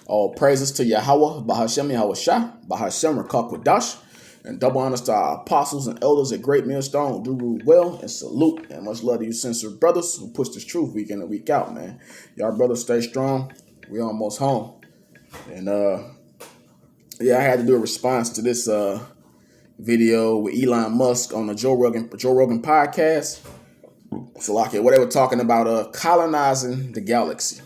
All praises to Yahawah, Bahashem Yahawashi, Bahashem Rakakwadash, and double honors to our apostles and elders at Great Millstone who do rule well, and salute and much love to you sincere brothers who push this truth week in and week out, man. Y'all brothers stay strong. We almost home. And I had to do a response to this video with Elon Musk on the Joe Rogan podcast. So like what they were talking about colonizing the galaxy.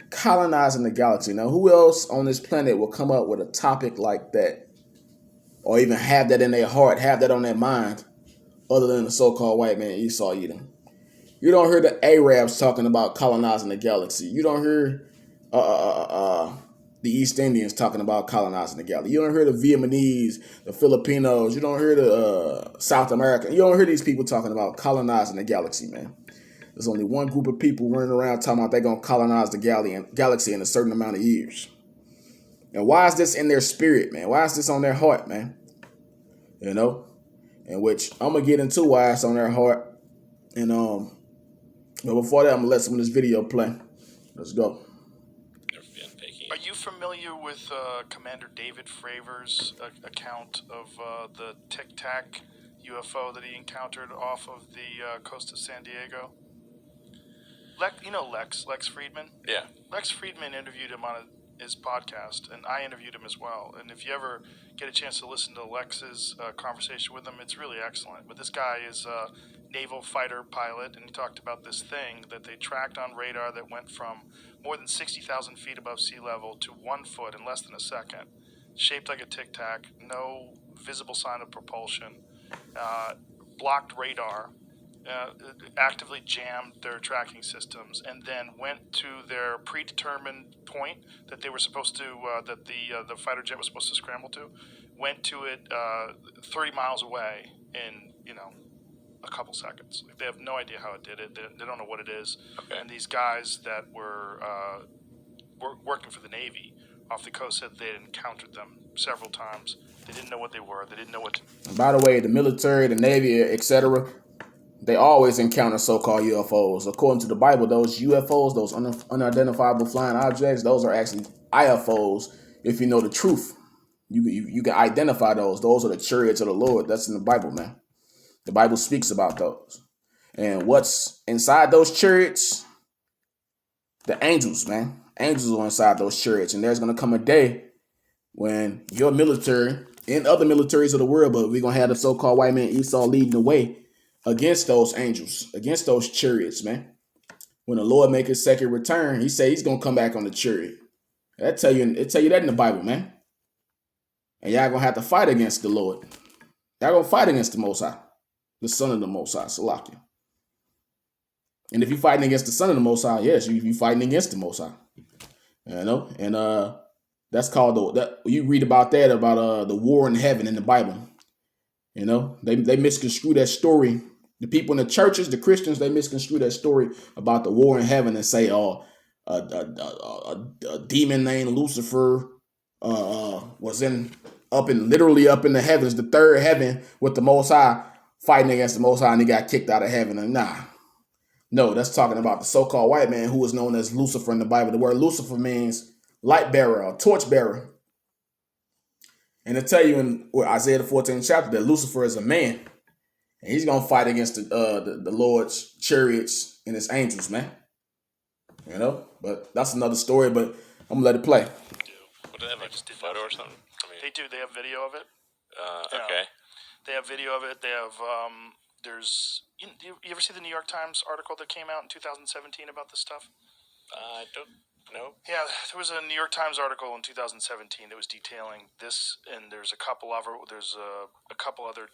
Colonizing the galaxy. Now, who else on this planet will come up with a topic like that, or even have that in their heart, have that on their mind, other than the so-called white man Esau Edom? You don't hear the Arabs talking about colonizing the galaxy. You don't hear the East Indians talking about colonizing the galaxy. You don't hear the Vietnamese, the Filipinos. You don't hear the South American. You don't hear these people talking about colonizing the galaxy, man. There's only one group of people running around talking about they're going to colonize the galaxy in a certain amount of years. And why is this in their spirit, man? Why is this on their heart, man? You know? In which I'm going to get into why it's on their heart. And but before that, I'm going to let some of this video play. Let's go. Are you familiar with Commander David Fravor's account of the Tic Tac UFO that he encountered off of the coast of San Diego? Lex Friedman? Yeah. Lex Friedman interviewed him on his podcast, and I interviewed him as well. And if you ever get a chance to listen to Lex's conversation with him, it's really excellent. But this guy is a naval fighter pilot, and he talked about this thing that they tracked on radar that went from more than 60,000 feet above sea level to 1 foot in less than a second. Shaped like a tic-tac, no visible sign of propulsion, blocked radar, actively jammed their tracking systems, and then went to their predetermined point that they were supposed to, that the fighter jet was supposed to scramble to, went to it 30 miles away in, a couple seconds. Like, they have no idea how it did it. They don't know what it is. Okay. And these guys that were working for the Navy off the coast said they had encountered them several times. They didn't know what they were. They didn't know what to... By the way, the military, the Navy, etc., they always encounter so-called UFOs. According to the Bible, those UFOs, those unidentifiable flying objects, those are actually IFOs. If you know the truth, you can identify those. Those are the chariots of the Lord. That's in the Bible, man. The Bible speaks about those. And what's inside those chariots? The angels, man. Angels are inside those chariots. And there's going to come a day when your military and other militaries of the world, but we're going to have the so-called white man Esau leading the way against those angels, against those chariots, man. When the Lord make his second return, he say he's going to come back on the chariot. It tell you that in the Bible, man. And y'all going to have to fight against the Lord. Y'all going to fight against the Most High, the Son of the Most High, Salakia. And if you're fighting against the Son of the Most High, yes, you're fighting against the Most High. And that's called you read about that, about the war in heaven in the Bible. They misconstrue that story. The people in the churches, the Christians, they misconstrue that story about the war in heaven and say, a demon named Lucifer was literally up in the heavens, the third heaven, with the Most High, fighting against the Most High, and he got kicked out of heaven. And no, that's talking about the so-called white man who is known as Lucifer in the Bible. The word Lucifer means light bearer or torch bearer. And it tell you in Isaiah the 14th chapter that Lucifer is a man. And he's going to fight against the Lord's chariots and his angels, man. But that's another story, but I'm going to let it play. What, do they have a photo or something? They do. They have video of it. Okay. They have video of it. They have, you ever see the New York Times article that came out in 2017 about this stuff? I don't know. Yeah, there was a New York Times article in 2017 that was detailing this, and there's a couple other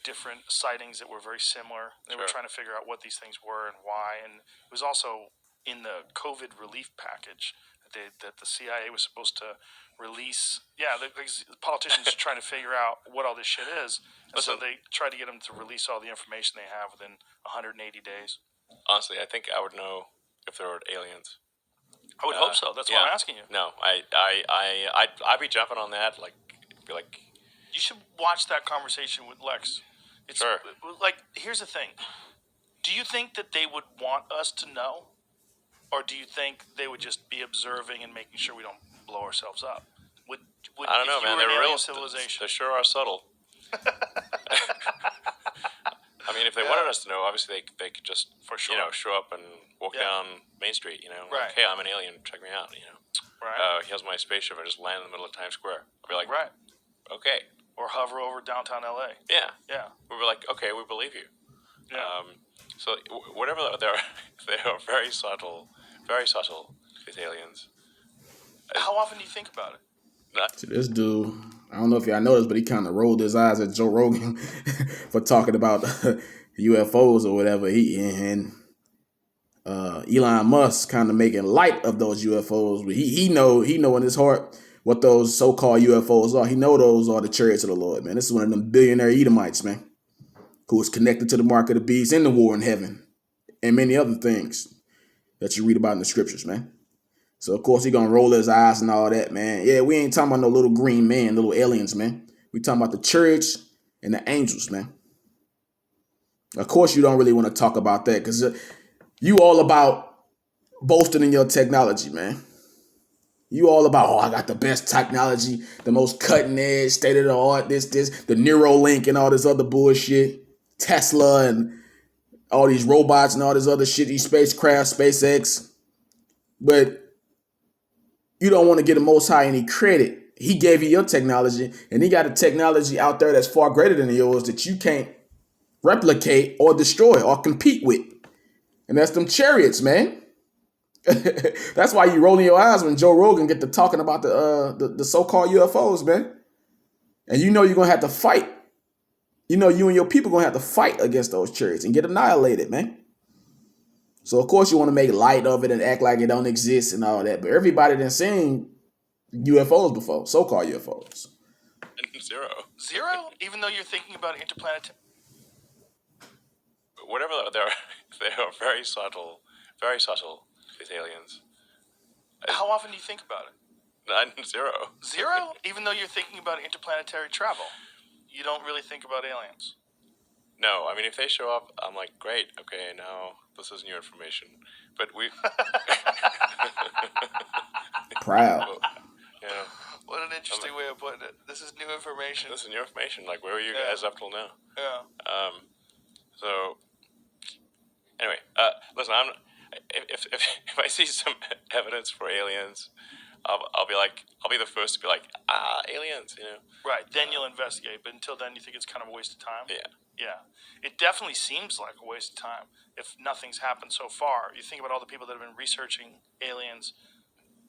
different sightings that were very similar. They were trying to figure out what these things were and why, and it was also in the COVID relief package that the CIA was supposed to release. Yeah, the politicians are trying to figure out what all this shit is, and so they tried to get them to release all the information they have within 180 days. Honestly, I think I would know if there were aliens. I would hope so. That's why I'm asking you. No, I'd be jumping on that. Be like, you should watch that conversation with Lex. Here's the thing. Do you think that they would want us to know? Or do you think they would just be observing and making sure we don't blow ourselves up? Would I don't know, if you man. were an They're alien real. civilization? They sure are subtle. I mean, if they wanted us to know, obviously they could just For sure. show up and walk down Main Street. Right. Like, hey, I'm an alien. Check me out. Right. Here's my spaceship. I just land in the middle of Times Square. I'll be like, Right. okay. Or hover over downtown LA. Yeah. Yeah. We were like, okay, we believe you. Yeah. So whatever they are very subtle, these aliens. How often do you think about it? See, this dude, I don't know if y'all noticed, but he kind of rolled his eyes at Joe Rogan for talking about UFOs or whatever. And Elon Musk kind of making light of those UFOs. But he know in his heart what those so-called UFOs are. He know those are the chariots of the Lord, man. This is one of them billionaire Edomites, man, who is connected to the mark of the beast and the war in heaven and many other things that you read about in the scriptures, man. So, of course, he going to roll his eyes and all that, man. Yeah, we ain't talking about no little green man, little aliens, man. We talking about the chariots and the angels, man. Of course, you don't really want to talk about that because you all about boasting in your technology, man. You all about, I got the best technology, the most cutting edge, state of the art, this, the neurolink and all this other bullshit. Tesla and all these robots and all this other shit, these spacecraft, SpaceX. But you don't want to get the Most High any credit. He gave you your technology, and he got a technology out there that's far greater than yours that you can't replicate or destroy or compete with. And that's them chariots, man. That's why you rolling your eyes when Joe Rogan get to talking about the so-called UFOs, man. And you know you're going to have to fight. You know you and your people going to have to fight against those chariots and get annihilated, man. So, of course, you want to make light of it and act like it don't exist and all that. But everybody done seen UFOs before, so-called UFOs. Zero? Even though you're thinking about interplanetary... Whatever they are very subtle, these aliens. How often do you think about it? Zero. Zero? Even though you're thinking about interplanetary travel, you don't really think about aliens? No, I mean, if they show up, I'm like, great, okay, now this is new information. But we... Proud. Yeah. What an interesting way of putting it. This is new information. This is new information. Like, where were you guys up till now? Yeah. So, anyway, listen, if I see some evidence for aliens, I'll be the first to be like, aliens, Right, then you'll investigate, but until then you think it's kind of a waste of time? Yeah. Yeah. It definitely seems like a waste of time if nothing's happened so far. You think about all the people that have been researching aliens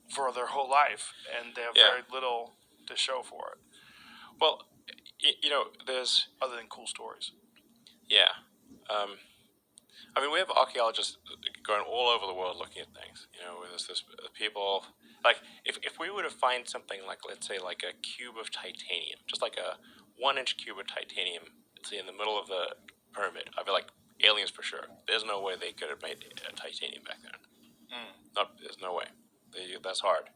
for their whole life, and they have very little to show for it. Well, there's... Other than cool stories. Yeah. I mean, we have archaeologists going all over the world looking at things. There's people... Like, if we were to find something like, let's say, like a cube of titanium, just like a 1-inch cube of titanium, say, in the middle of the pyramid, I'd be like, aliens for sure. There's no way they could have made titanium back then. No, there's no way. That's hard.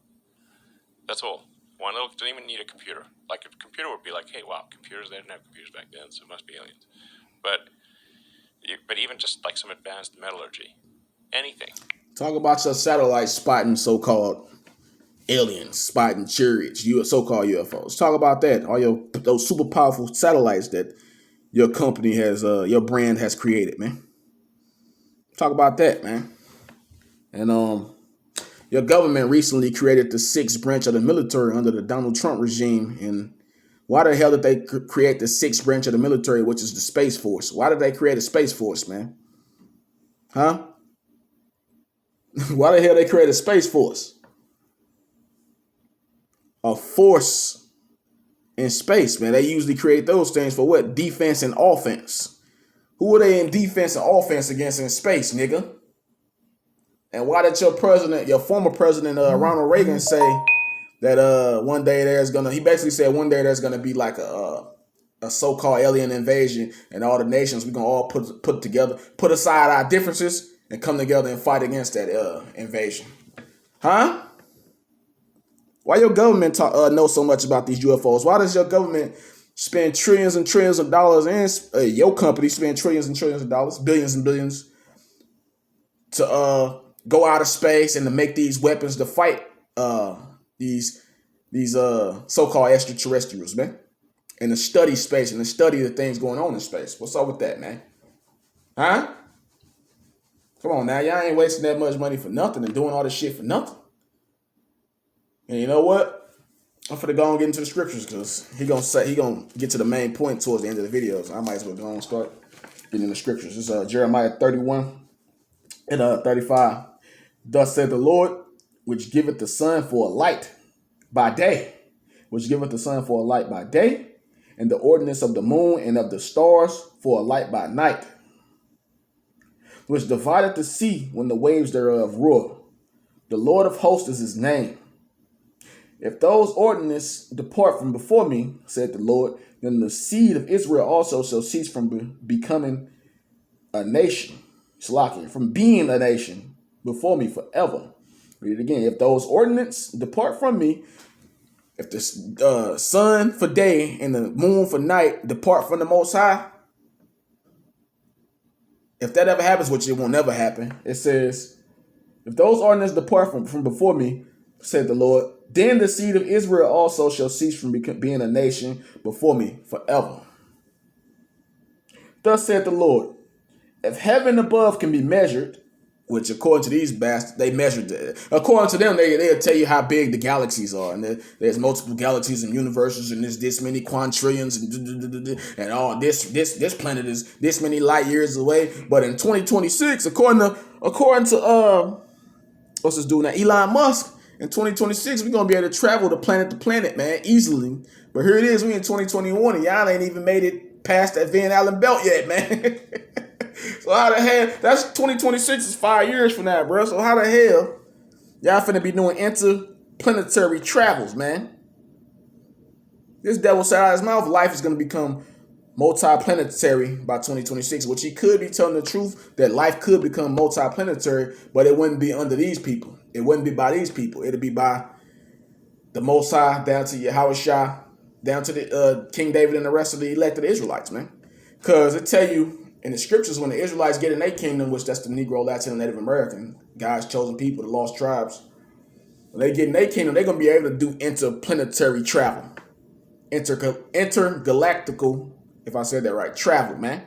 That's all. One little, didn't even need a computer. Like, a computer would be like, hey, wow, computers, they didn't have computers back then, so it must be aliens. But even just like some advanced metallurgy, anything. Talk about your satellite spotting so-called aliens, spotting chariots, so-called UFOs. Talk about that. All those super powerful satellites that your company has, your brand has created, man. Talk about that, man. And your government recently created the 6th branch of the military under the Donald Trump regime. And why the hell did they create the 6th branch of the military, which is the Space Force? Why did they create a Space Force, man? Huh? Why the hell they create a Space Force? A force in space, man. They usually create those things for what? Defense and offense. Who are they in defense and offense against in space, nigga? And why did your former president, Ronald Reagan, say that one day he basically said one day there's gonna be like a so-called alien invasion, and all the nations, we're gonna all put together, put aside our differences and come together and fight against that invasion. Huh? Why your government know so much about these UFOs? Why does your government spend trillions and trillions of dollars, and your company spend trillions and trillions of dollars, billions and billions, to go out of space and to make these weapons to fight these so-called extraterrestrials, man. And to study space and to study the things going on in space. What's up with that, man? Huh? Come on now, y'all ain't wasting that much money for nothing and doing all this shit for nothing. And you know what? I'm finna go and get into the scriptures because he gonna get to the main point towards the end of the video. So I might as well go and start getting in the scriptures. This is Jeremiah 31 and 35. Thus said the Lord, which giveth the sun for a light by day, and the ordinance of the moon and of the stars for a light by night, which divideth the sea when the waves thereof roar. The Lord of hosts is his name. If those ordinances depart from before me, said the Lord, then the seed of Israel also shall cease from becoming a nation. From being a nation before me forever. Read it again. If those ordinances depart from me, if the sun for day and the moon for night depart from the Most High, if that ever happens, which it will never happen, it says, if those ordinances depart from before me, said the Lord, then the seed of Israel also shall cease from being a nation before me forever. Thus said the Lord, if heaven above can be measured, which according to these bastards, they measured it. According to them, they'll tell you how big the galaxies are. And there's multiple galaxies and universes, and there's this many quantrillions and all this planet is this many light years away. But in 2026, according to what's this dude now, Elon Musk, in 2026, we're gonna be able to travel to planet, man, easily. But here it is, we in 2021, and y'all ain't even made it past that Van Allen belt yet, man. So how the hell, that's 2026 is 5 years from now, bro. So how the hell y'all finna be doing interplanetary travels, man? This devil said out of his mouth, life is gonna become multi-planetary by 2026, which he could be telling the truth that life could become multi-planetary, but it wouldn't be under these people. It wouldn't be by these people. It'd be by the Most High, down to Yahawashi, down to the King David and the rest of the elected Israelites, man. Because it tell you in the scriptures, when the Israelites get in their kingdom, which that's the Negro, Latin, and Native American, God's chosen people, the lost tribes, when they get in their kingdom, they're going to be able to do interplanetary travel. Intergalactical, if I said that right, travel, man.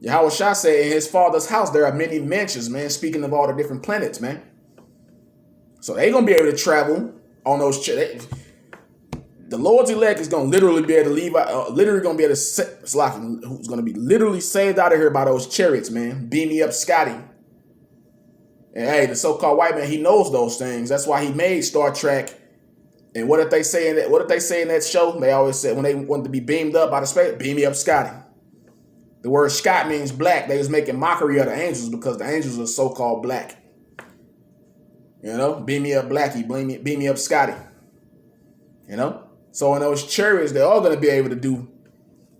Yahawashi said in his father's house, there are many mansions, man, speaking of all the different planets, man. So they're going to be able to travel on those the Lord's elect is going to literally be able to leave out, literally going to be able to, who's going to be literally saved out of here by those chariots, man. Beam me up, Scotty. And hey, the so-called white man, he knows those things. That's why he made Star Trek. And what did they say in that show? They always said when they wanted to be beamed up by the space, beam me up, Scotty. The word Scott means black. They was making mockery of the angels because the angels are so-called black. You know, beam me up, Blackie. Beam me up, Scotty. You know? So in those chariots, they're all going to be able to do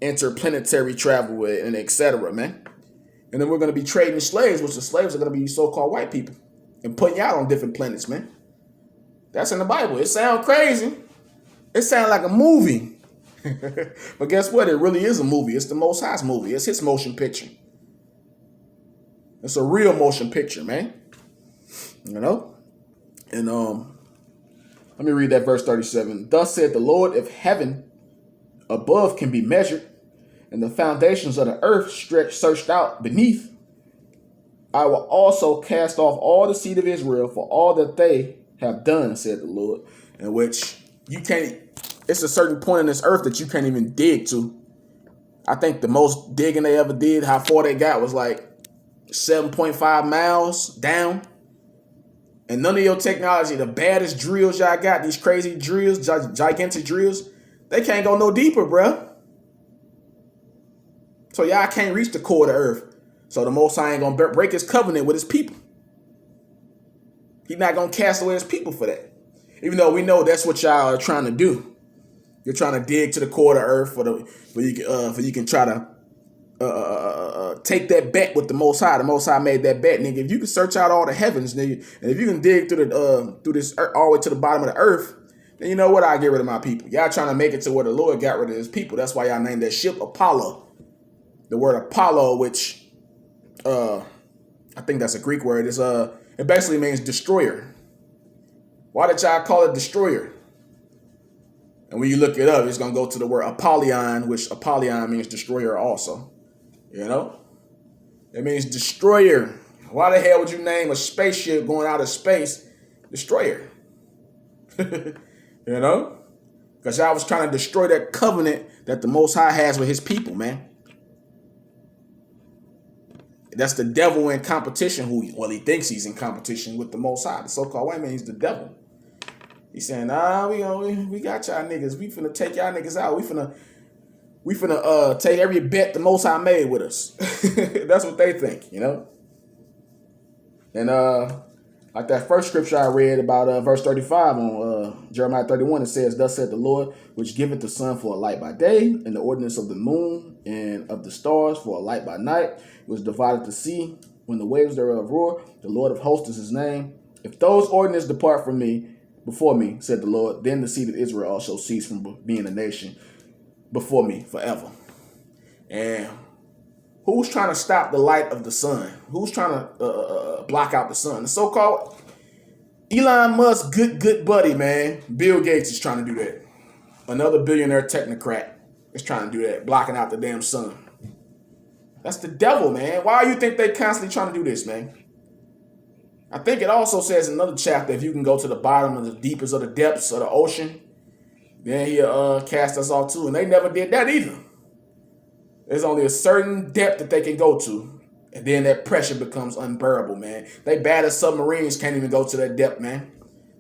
interplanetary travel and etc., man. And then we're going to be trading slaves, which the slaves are going to be so-called white people and putting you out on different planets, man. That's in the Bible. It sounds crazy. It sounds like a movie. But guess what? It really is a movie. It's the Most High's movie. It's his motion picture. It's a real motion picture, man. You know? And let me read that verse 37. Thus said the Lord, if heaven above can be measured, and the foundations of the earth searched out beneath, I will also cast off all the seed of Israel for all that they have done, said the Lord. In which you can't, it's a certain point in this earth that you can't even dig to. I think the most digging they ever did, how far they got, was like 7.5 miles down. And none of your technology, the baddest drills y'all got, these crazy drills, gigantic drills, they can't go no deeper, bruh. So y'all can't reach the core of the earth. So the Most High ain't going to break his covenant with his people. He's not going to cast away his people for that. Even though we know that's what y'all are trying to do. You're trying to dig to the core of the earth for you can try to take that bet with the Most High. The Most High made that bet, nigga. If you can search out all the heavens, nigga, and if you can dig through this earth, all the way to the bottom of the earth, then you know what? I get rid of my people. Y'all trying to make it to where the Lord got rid of his people. That's why y'all named that ship Apollo. The word Apollo, which I think that's a Greek word. It basically means destroyer. Why did y'all call it destroyer? And when you look it up, it's gonna go to the word Apollyon, which Apollyon means destroyer also. You know? It means destroyer. Why the hell would you name a spaceship going out of space destroyer? You know? Because y'all was trying to destroy that covenant that the Most High has with his people, man. That's the devil in competition. He thinks he's in competition with the Most High. The so-called white man, he's the devil. He's saying, we got y'all niggas. We finna take y'all niggas out. We finna take every bet the Most High made with us. That's what they think, you know? And like that first scripture I read about verse 35 on Jeremiah 31, it says, "Thus said the Lord, which giveth the sun for a light by day, and the ordinance of the moon and of the stars for a light by night, was divided the sea when the waves thereof roar. The Lord of hosts is his name. If those ordinances depart from me, before me, said the Lord, then the seed of Israel also cease from being a nation before me forever." And who's trying to stop the light of the sun? Who's trying to block out the sun? The so-called Elon Musk, good buddy, man. Bill Gates is trying to do that. Another billionaire technocrat is trying to do that, blocking out the damn sun. That's the devil, man. Why do you think they constantly trying to do this, man? I think it also says in another chapter, if you can go to the bottom of the deepest of the depths of the ocean, then he'll cast us all too. And they never did that either. There's only a certain depth that they can go to, and then that pressure becomes unbearable, man. They battered submarines can't even go to that depth, man.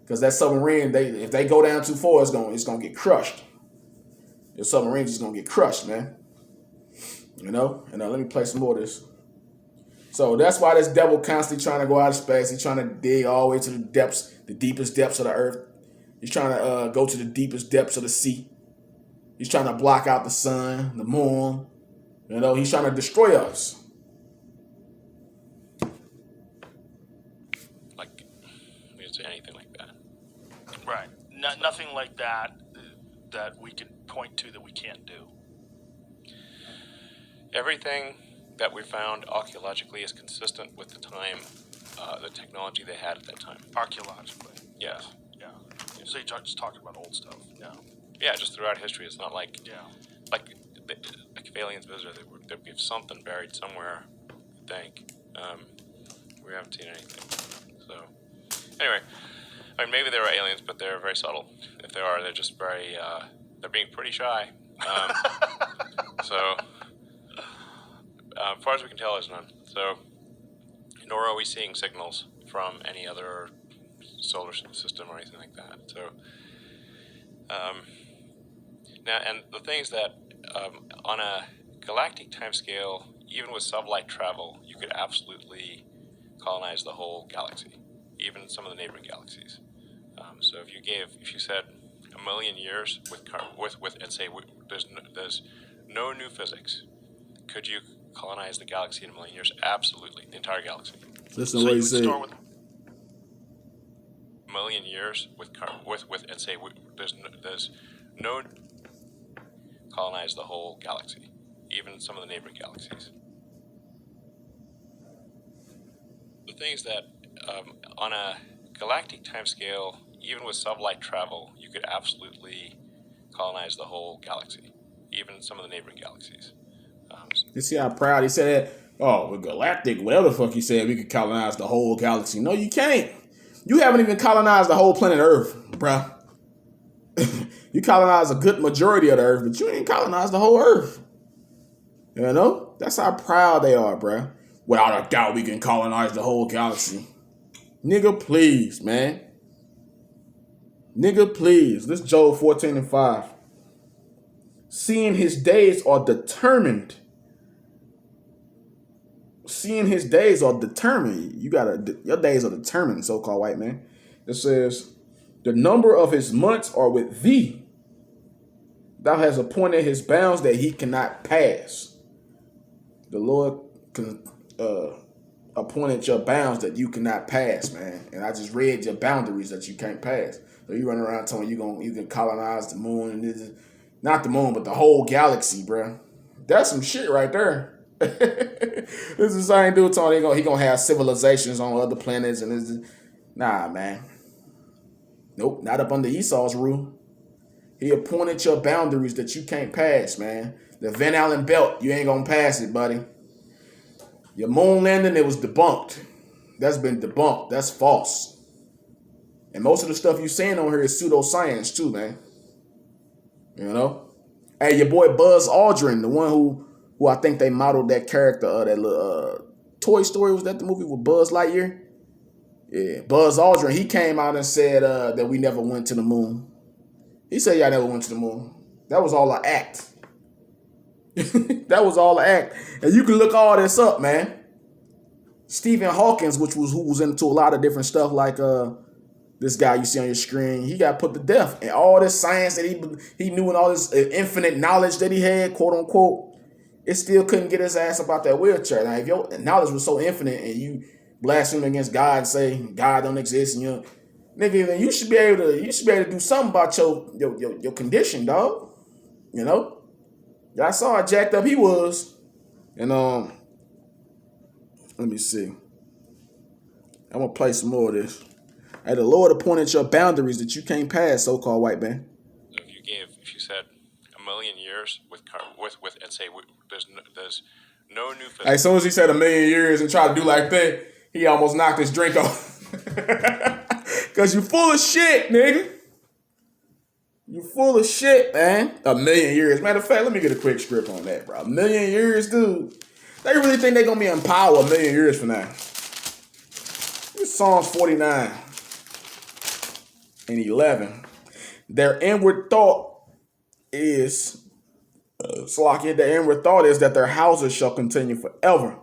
Because that submarine, if they go down too far, it's gonna get crushed. Your submarine's just gonna get crushed, man. You know? And let me play some more of this. So that's why this devil constantly trying to go out of space. He's trying to dig all the way to the depths, the deepest depths of the earth. He's trying to go to the deepest depths of the sea. He's trying to block out the sun, the moon. You know, he's trying to destroy us. Like, we didn't say anything like that. Right. Nothing like that we can point to that we can't do. Everything that we found archaeologically is consistent with the time, the technology they had at that time. Archaeologically. Yeah. Yeah. So you're just talking about old stuff. Yeah. Yeah, just throughout history. It's not like, Yeah. like if aliens visited, there'd be something buried somewhere, I think. We haven't seen anything. So, anyway, I mean, maybe there are aliens, but they're very subtle. If they are, they're just very, they're being pretty shy. So, as far as we can tell, there's none. So, nor are we seeing signals from any other solar system or anything like that. So, now, and the thing is that on a galactic timescale, even with sublight travel, you could absolutely colonize the whole galaxy, even some of the neighboring galaxies. So if you said 1,000,000 years with let's say there's no new physics, could you colonize the galaxy in 1,000,000 years? Absolutely, the entire galaxy. Listen to what he said. 1,000,000 years with let's say there's no colonize the whole galaxy, even some of the neighboring galaxies. The thing is that on a galactic timescale, even with sublight travel, you could absolutely colonize the whole galaxy, even some of the neighboring galaxies. You see how proud he said that? Oh, we're galactic, whatever the fuck he said, we could colonize the whole galaxy. No, you can't. You haven't even colonized the whole planet Earth, bruh. You colonized a good majority of the Earth, but you ain't colonized the whole Earth. You know? That's how proud they are, bruh. Without a doubt, we can colonize the whole galaxy. Nigga, please, man. Nigga, please. This Job 14:5. Seeing his days are determined. Seeing his days are determined. Your days are determined, so-called white man. It says, the number of his months are with thee. Thou hast appointed his bounds that he cannot pass. The Lord appointed your bounds that you cannot pass, man. And I just read your boundaries that you can't pass. So you run around telling you can colonize the moon and not the moon, but the whole galaxy, bro. That's some shit right there. This is the same dude talking he gonna have civilizations on other planets and this. Nah, man. Nope, not up under Esau's rule. He appointed your boundaries that you can't pass, man. The Van Allen belt, you ain't gonna pass it, buddy. Your moon landing, it was debunked. That's been debunked. That's false. And most of the stuff you saying on here is pseudoscience too, man. You know? Hey, your boy Buzz Aldrin, the one who I think they modeled that character, that little Toy Story, was that the movie with Buzz Lightyear? Yeah, Buzz Aldrin, he came out and said that we never went to the moon. He said y'all never went to the moon. That was all an act. That was all an act. And you can look all this up, man. Stephen Hawkins, who was into a lot of different stuff like this guy you see on your screen, he got put to death. And all this science that he knew and all this infinite knowledge that he had, quote unquote, it still couldn't get his ass about that wheelchair. Now, if your knowledge was so infinite and you blaspheme against God and say God don't exist, and nigga, then you should be able to do something about your condition, dog. You know? Y'all saw how jacked up he was. And let me see. I'm gonna play some more of this. Hey, the Lord appointed your boundaries that you can't pass, so-called white man. If you said a million years with and say there's no new. Hey, as soon as he said a million years and tried to do like that, he almost knocked his drink off. Cause you full of shit, nigga. You full of shit, man. A million years. Matter of fact, let me get a quick script on that, bro. A million years, dude. They really think they're gonna be in power a million years from now. This Psalms 49 and 11. Their inward thought is their inward thought is that their houses shall continue forever,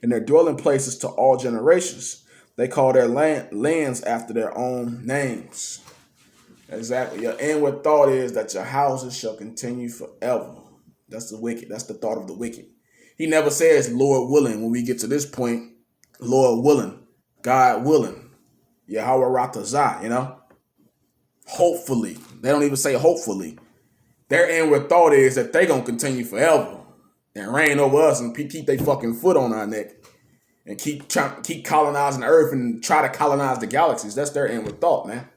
and their dwelling places to all generations. They call their lands after their own names. Exactly. Your inward thought is that your houses shall continue forever. That's the wicked. That's the thought of the wicked. He never says, Lord willing, when we get to this point, Lord willing, God willing, Yahawah Ratazah, Hopefully. They don't even say hopefully. Their inward thought is that they going to continue forever and reign over us and keep their fucking foot on our neck and keep colonizing the earth and try to colonize the galaxies. That's their inward thought, man.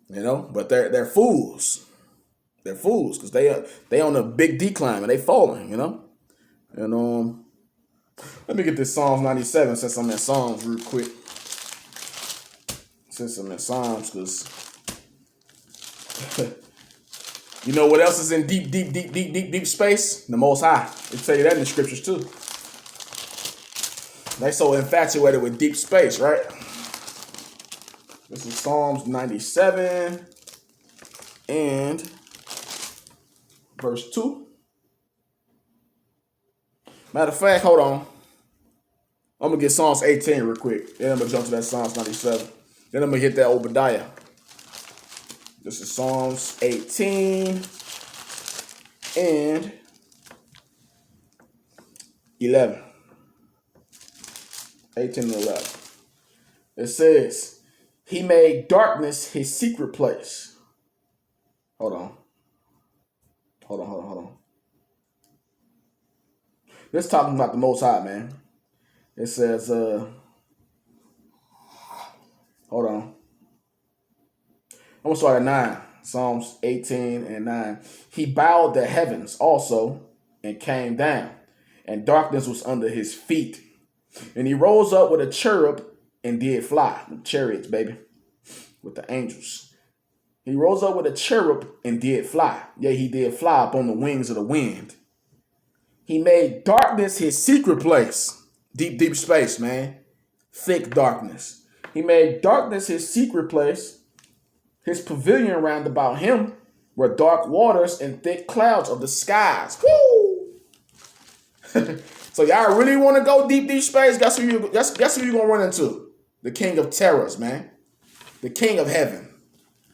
But they're fools. They're fools because they on a big decline and they falling, And let me get this Psalms 97 since I'm in Psalms real quick. Since I'm in Psalms, because you know what else is in deep space? The Most High. They tell you that in the scriptures too. They so infatuated with deep space, right? This is Psalms 97 and verse 2. Matter of fact, hold on. I'm going to get Psalms 18 real quick. Then I'm going to jump to that Psalms 97. Then I'm going to hit that Obadiah. This is Psalms 18 and 11. 18 and 11. It says, He made darkness his secret place. Hold on. This talking about the Most High, man. It says, hold on. I'm going to start at 9. Psalms 18 and 9. He bowed the heavens also and came down, and darkness was under his feet. And he rose up with a cherub and did fly. The chariots, baby. With the angels. He rose up with a cherub and did fly. Yeah, he did fly up on the wings of the wind. He made darkness his secret place. Deep space, man. Thick darkness. He made darkness his secret place. His pavilion round about him were dark waters and thick clouds of the skies. Woo! So y'all really want to go deep space? Guess who you gonna run into? The king of terrors, man. The king of heaven.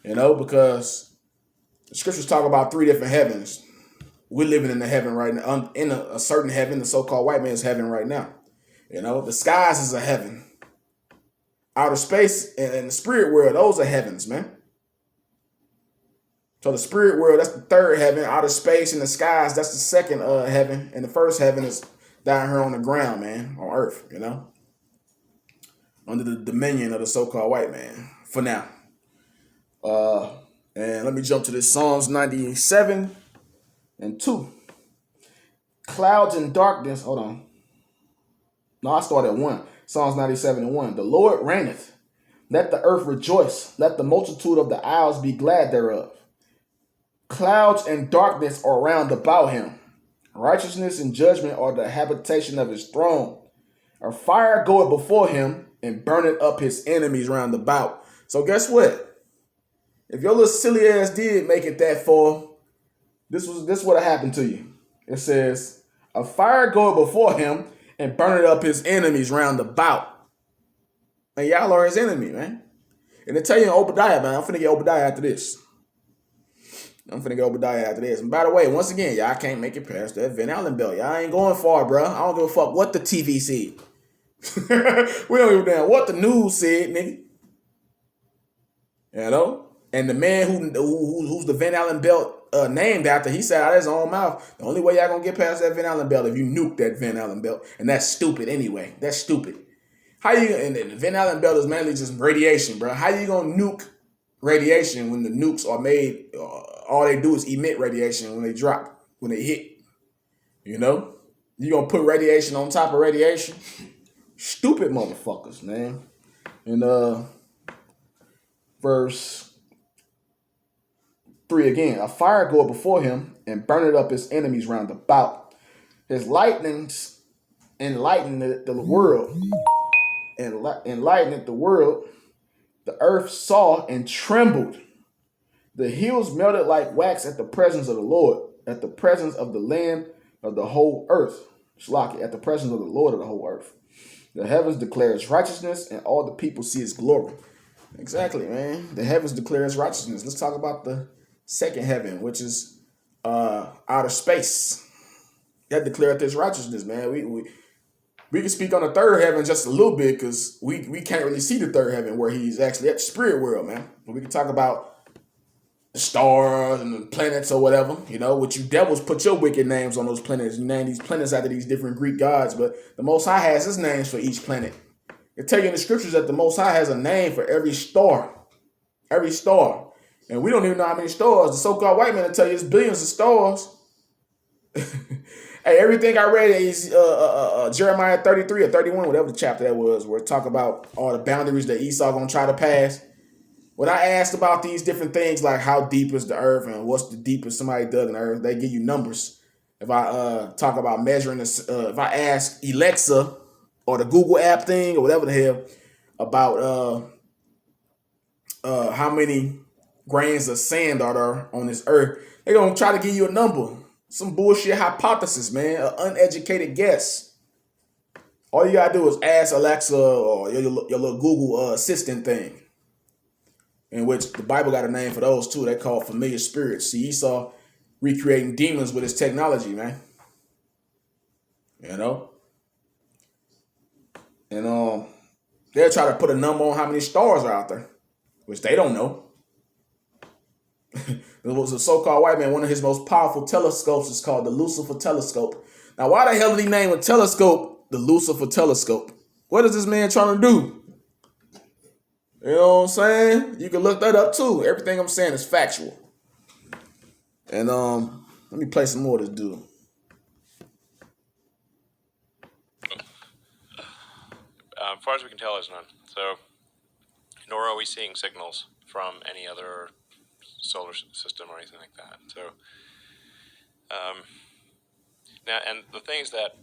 Because the scriptures talk about 3 different heavens. We're living in the heaven right now, in a certain heaven, the so-called white man's heaven right now. The skies is a heaven. Outer space and the spirit world, those are heavens, man. So the spirit world, that's the third heaven. Outer space and the skies, that's the second heaven. And the first heaven is down here on the ground, man, on Earth, under the dominion of the so-called white man for now. And let me jump to this Psalms 97 and 2. Clouds and darkness. Hold on. No, I start at 1. Psalms 97 and 1. The Lord reigneth. Let the earth rejoice. Let the multitude of the isles be glad thereof. Clouds and darkness are round about him. Righteousness and judgment are the habitation of his throne. A fire goeth before him and burneth up his enemies round about. So guess what? If your little silly ass did make it that far, this would have happened to you. It says, a fire goeth before him and burneth up his enemies round about. And y'all are his enemy, man. And they tell you in Obadiah, man, I'm finna get Obadiah after this. And by the way, once again, y'all can't make it past that Van Allen belt. Y'all ain't going far, bro. I don't give a fuck what the TV said. We don't give a damn what the news said, nigga. And the man who's the Van Allen belt named after, he said out of his own mouth, the only way y'all gonna get past that Van Allen belt if you nuke that Van Allen belt. And that's stupid anyway. That's stupid. And the Van Allen belt is mainly just radiation, bro. How you gonna nuke radiation when the nukes are made? All they do is emit radiation when they drop, when they hit. You gonna put radiation on top of radiation? Stupid motherfuckers, man. And verse 3 again. A fire goeth before him and burneth up his enemies round about. His lightnings enlightened the world. Enlightened the world. The earth saw and trembled. The hills melted like wax at the presence of the Lord, at the presence of the land of the whole earth. Shlaki, at the presence of the Lord of the whole earth. The heavens declare his righteousness, and all the people see his glory. Exactly, man. The heavens declare his righteousness. Let's talk about the second heaven, which is outer space. That declared his righteousness, man. We can speak on the third heaven just a little bit because we can't really see the third heaven where he's actually at the spirit world, man. But we can talk about the stars and the planets or whatever, which you devils put your wicked names on those planets. You name these planets after these different Greek gods, but the Most High has his names for each planet. It tell you in the scriptures that the Most High has a name for every star. Every star. And we don't even know how many stars. The so-called white man will tell you it's billions of stars. Hey, everything I read is Jeremiah 33 or 31, whatever the chapter that was, where it talk about all the boundaries that Esau gonna try to pass. When I asked about these different things, like how deep is the earth and what's the deepest somebody dug in the earth, they give you numbers. If I talk about measuring this, if I ask Alexa or the Google app thing or whatever the hell about how many grains of sand are there on this earth, they're gonna try to give you a number. Some bullshit hypothesis, man. An uneducated guess. All you gotta do is ask Alexa or your little Google assistant thing. In which the Bible got a name for those too. They call familiar spirits. See, Esau recreating demons with his technology, man. And they'll try to put a number on how many stars are out there, which they don't know. There was a so-called white man. One of his most powerful telescopes is called the Lucifer telescope. Now, why the hell did he name a telescope the Lucifer telescope? What is this man trying to do? You know what I'm saying? You can look that up too. Everything I'm saying is factual. And let me play some more of this dude. As far as we can tell, there's none. So, nor are we seeing signals from any other solar system or anything like that. So, now, and the thing is that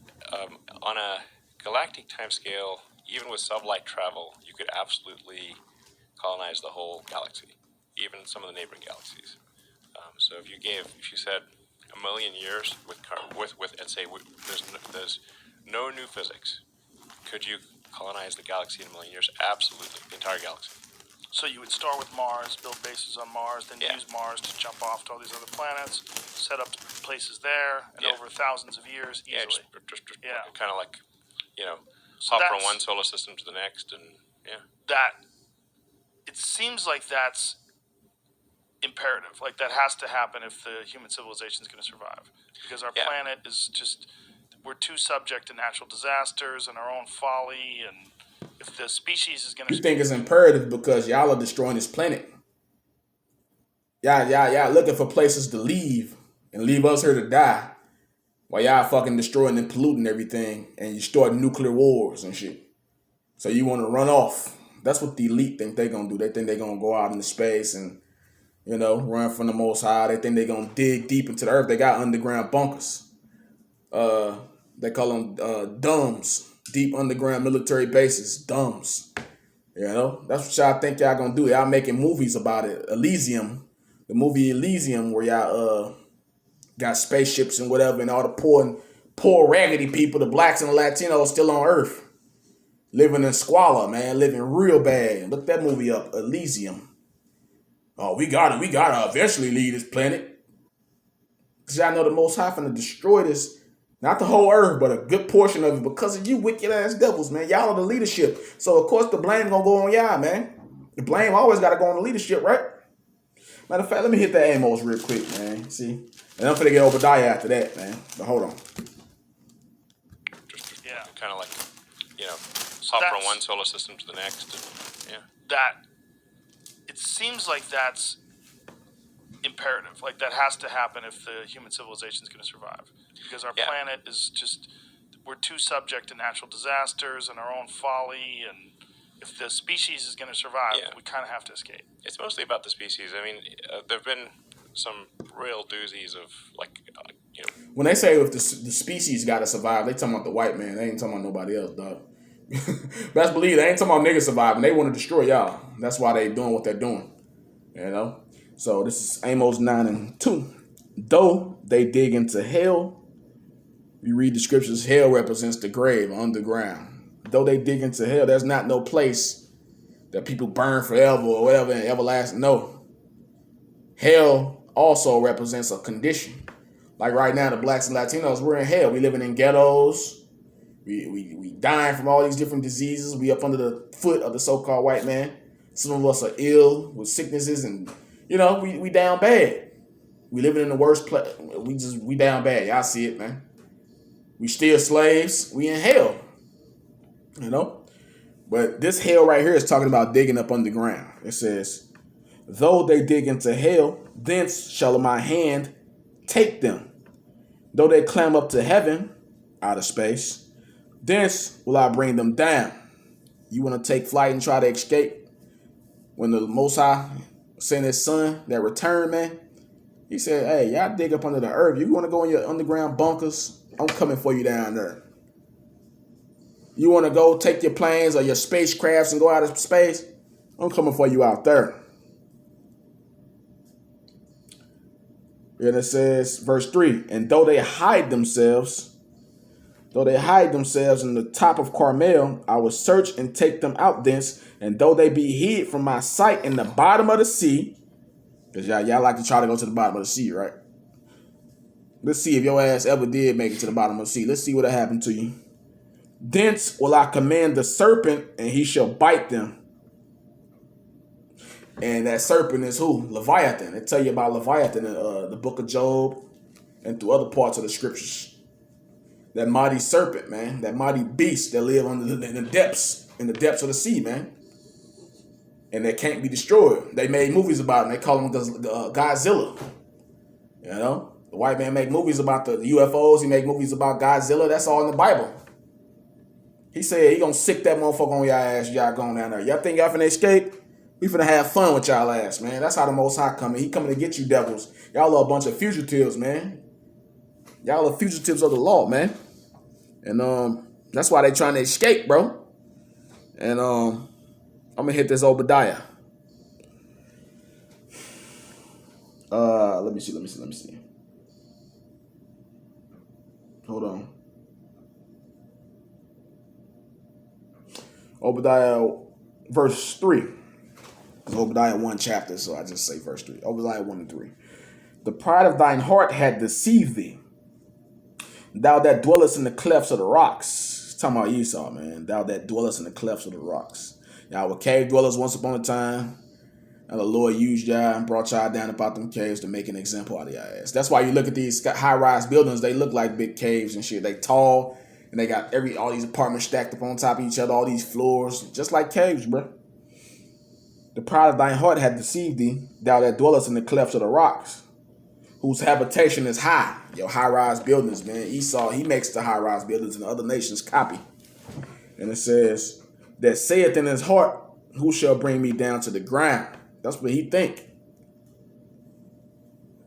on a galactic timescale, even with sublight travel, you could absolutely colonize the whole galaxy, even some of the neighboring galaxies. So if you said a million years with let's say there's no new physics, could you colonize the galaxy in a million years? Absolutely, the entire galaxy. So you would start with Mars, build bases on Mars, then use Mars to jump off to all these other planets, set up places there, and over thousands of years easily. Just kind of like, hop from one solar system to the next, and it seems like that's imperative. Like that has to happen if the human civilization is going to survive, because our planet is just we're too subject to natural disasters and our own folly, and if the species is going to... You think it's imperative because y'all are destroying this planet. Y'all looking for places to leave and leave us here to die while y'all fucking destroying and polluting everything and you start nuclear wars and shit. So you want to run off. That's what the elite think they gonna do. They think they gonna go out into space and, run from the Most High. They think they gonna dig deep into the earth. They got underground bunkers. They call them DUMBs, deep underground military bases, DUMBs. That's what y'all think y'all gonna do. Y'all making movies about it. Elysium, the movie Elysium, where y'all got spaceships and whatever, and all the poor raggedy people, the blacks and the Latinos, still on Earth, living in squalor, man, living real bad. Look that movie up, Elysium. Oh, we gotta eventually leave this planet. Cause y'all know the Most High finna destroy this, not the whole earth, but a good portion of it because of you wicked ass devils, man. Y'all are the leadership. So of course the blame gonna go on y'all, man. The blame always gotta go on the leadership, right? Matter of fact, let me hit that Amos real quick, man. See? And I'm finna get Obadiah after that, man. But hold on. Just kind of like, hop from one solar system to the next. It seems like that's imperative. Like that has to happen if the human civilization is going to survive. Because our planet is just, we're too subject to natural disasters and our own folly, and if the species is going to survive, we kind of have to escape. It's mostly about the species. I mean, there have been some real doozies of, When they say if the species got to survive, they talking about the white man. They ain't talking about nobody else, dog. Best believe they ain't talking about niggas surviving. They want to destroy y'all. That's why they doing what they're doing. So this is Amos 9:2. Though they dig into hell, you read the scriptures, hell represents the grave, underground. Though they dig into hell, there's not no place that people burn forever or whatever and everlasting. No. Hell also represents a condition. Like right now, the blacks and Latinos, we're in hell. We living in ghettos. We dying from all these different diseases. We up under the foot of the so-called white man. Some of us are ill with sicknesses and, we down bad. We living in the worst place. We down bad. Y'all see it, man. We still slaves. We in hell. But this hell right here is talking about digging up underground. It says, though they dig into hell, thence shall my hand take them. Though they climb up to heaven, out of space, thence will I bring them down. You want to take flight and try to escape? When the Most High sent his son, that return, man, he said, hey, y'all dig up under the earth. You want to go in your underground bunkers? I'm coming for you down there. You want to go take your planes or your spacecrafts and go out of space? I'm coming for you out there. And it says, verse 3, and though they hide themselves in the top of Carmel, I will search and take them out thence. And though they be hid from my sight in the bottom of the sea, because y'all like to try to go to the bottom of the sea, right? Let's see if your ass ever did make it to the bottom of the sea. Let's see what happened to you. Thence will I command the serpent, and he shall bite them. And that serpent is who? Leviathan. They tell you about Leviathan in the book of Job and through other parts of the scriptures. That mighty serpent, man. That mighty beast that live in the depths of the sea, man. And they can't be destroyed. They made movies about him. They call him Godzilla. The white man make movies about the UFOs. He make movies about Godzilla. That's all in the Bible. He said he gonna sick that motherfucker on y'all ass. Y'all going down there. Y'all think y'all finna escape? We finna have fun with y'all ass, man. That's how the Most High coming. He coming to get you devils. Y'all are a bunch of fugitives, man. Y'all are fugitives of the law, man. And that's why they trying to escape, bro. And I'm gonna hit this Obadiah. Let me see. Hold on. Obadiah verse 3. It's Obadiah 1 chapter, so I just say verse 3. Obadiah 1 and 3. The pride of thine heart had deceived thee. Thou that dwellest in the clefts of the rocks. It's talking about Esau, man. Thou that dwellest in the clefts of the rocks. Y'all were cave dwellers once upon a time. And the Lord used y'all and brought y'all down about them caves to make an example out of y'all ass. That's why you look at these high-rise buildings, they look like big caves and shit. They tall, and they got all these apartments stacked up on top of each other, all these floors, just like caves, bro. The pride of thine heart had deceived thee, thou that dwellest in the clefts of the rocks, whose habitation is high. Yo, high-rise buildings, man. Esau, he makes the high-rise buildings and the other nations copy. And it says, that saith in his heart, who shall bring me down to the ground? That's what he think.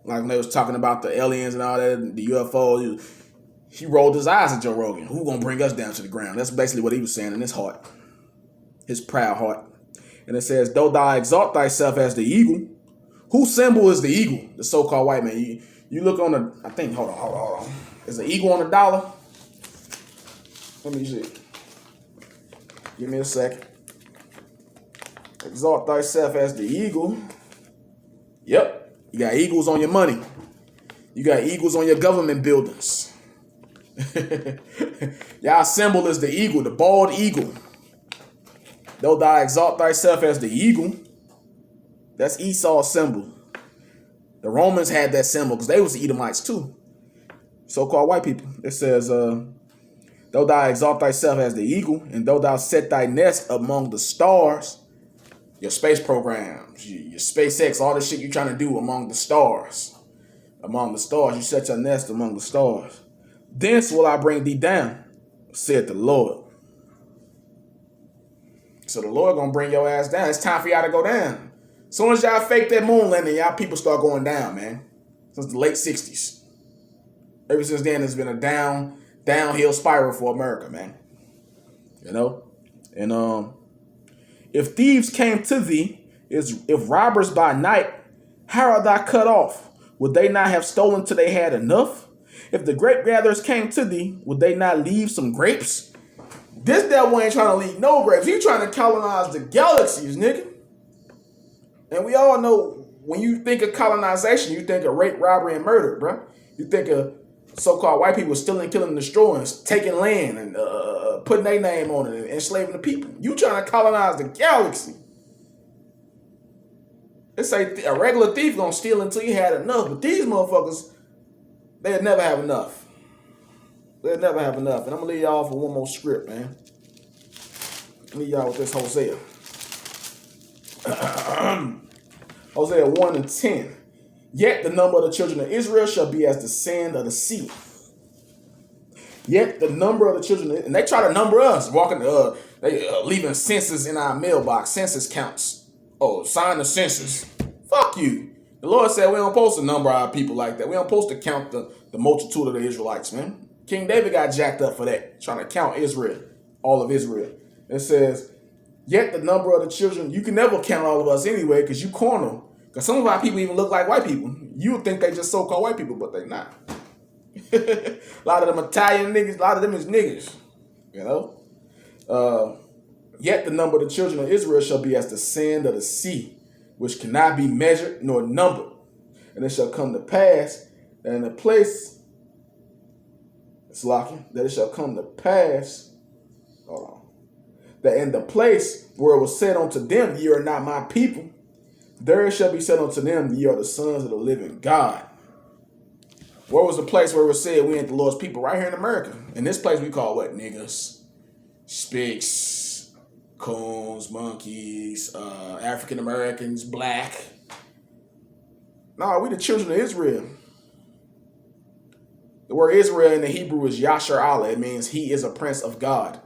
Like when they was talking about the aliens and all that, the UFOs, he rolled his eyes at Joe Rogan. Who gonna bring us down to the ground? That's basically what he was saying in his heart. His proud heart. And it says, though thou exalt thyself as the eagle. Whose symbol is the eagle? The so-called white man. You look on the, I think, hold on. Is the eagle on the dollar? Let me see. Give me a second. Exalt thyself as the eagle. Yep. You got eagles on your money. You got eagles on your government buildings. Y'all symbol is the eagle, the bald eagle. Though thou exalt thyself as the eagle, that's Esau's symbol. The Romans had that symbol because they was the Edomites too. So-called white people. It says, though thou exalt thyself as the eagle, and though thou set thy nest among the stars, your space programs, your SpaceX, all the shit you're trying to do among the stars. Among the stars, you set your nest among the stars. Thence will I bring thee down, said the Lord. So the Lord gonna bring your ass down. It's time for y'all to go down. As soon as y'all fake that moon landing, y'all people start going down, man. Since the late 60s. Ever since then, it's been a downhill spiral for America, man. You know? And if thieves came to thee, if robbers by night, how art thou cut off? Would they not have stolen till they had enough? If the grape gatherers came to thee, would they not leave some grapes? This devil ain't trying to leave no grapes. He trying to colonize the galaxies, nigga. And we all know when you think of colonization, you think of rape, robbery, and murder, bro. You think of so-called white people stealing, killing, destroying, taking land, and putting their name on it, and enslaving the people. You trying to colonize the galaxy. It's like a regular thief gonna steal until he had enough, but these motherfuckers, they'll never have enough. They'll never have enough. And I'm gonna leave y'all for one more script, man. Leave y'all with this Hosea. Hosea 1 and 10. Yet the number of the children of Israel shall be as the sand of the sea. Yet the number of the children, and they try to number us, leaving census in our mailbox, census counts. Oh, sign the census. Fuck you. The Lord said we don't supposed to number our people like that. We don't supposed to count the multitude of the Israelites, man. King David got jacked up for that, trying to count Israel, all of Israel. It says, yet the number of the children, you can never count all of us anyway, because you corner. Because some of our people even look like white people. You would think they just so-called white people, but they not. A lot of them Italian niggas, a lot of them is niggas. You know? Yet the number of the children of Israel shall be as the sand of the sea, which cannot be measured nor numbered. And it shall come to pass that in the place, that it shall come to pass, that in the place where it was said unto them, ye are not my people, there shall be said unto them, ye are the sons of the living God. Where was the place where it was said we ain't the Lord's people? Right here in America. In this place we call what? Niggas, spics, coons, monkeys, African Americans, black. No, we the children of Israel. The word Israel in the Hebrew is Yasher Allah. It means he is a prince of God.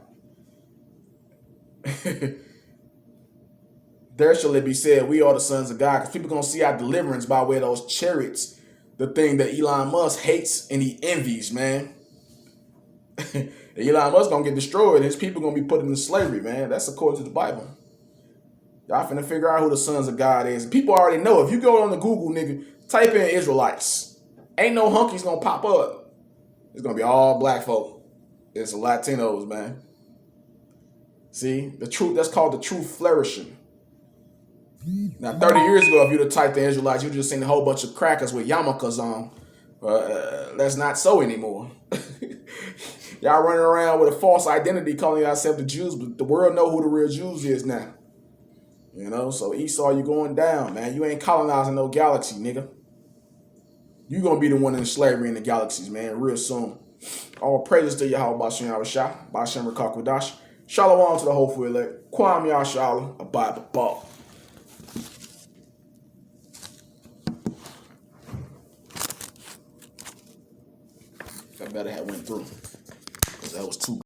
There shall it be said, we are the sons of God. Because people going to see our deliverance by way of those chariots. The thing that Elon Musk hates and he envies, man. Elon Musk going to get destroyed. His people going to be put into slavery, man. That's according to the Bible. Y'all finna figure out who the sons of God is. People already know. If you go on the Google, nigga, type in Israelites. Ain't no hunkies going to pop up. It's going to be all black folk. It's Latinos, man. See? The truth, that's called the truth flourishing. Now, 30 years ago, if you'd have typed in Israelites, you'd just seen a whole bunch of crackers with yarmulkes on. That's not so anymore. Y'all running around with a false identity calling yourself the Jews, but the world know who the real Jews is now. You know, so Esau, you going down, man. You ain't colonizing no galaxy, nigga. You gonna be the one in slavery in the galaxies, man, real soon. All praises to Yahawah, Yahawashi, Bashem Rakakwadash. Shalom to the hopeful elect. Kwam Yashala, Abide Babal. That better have went through, because that was too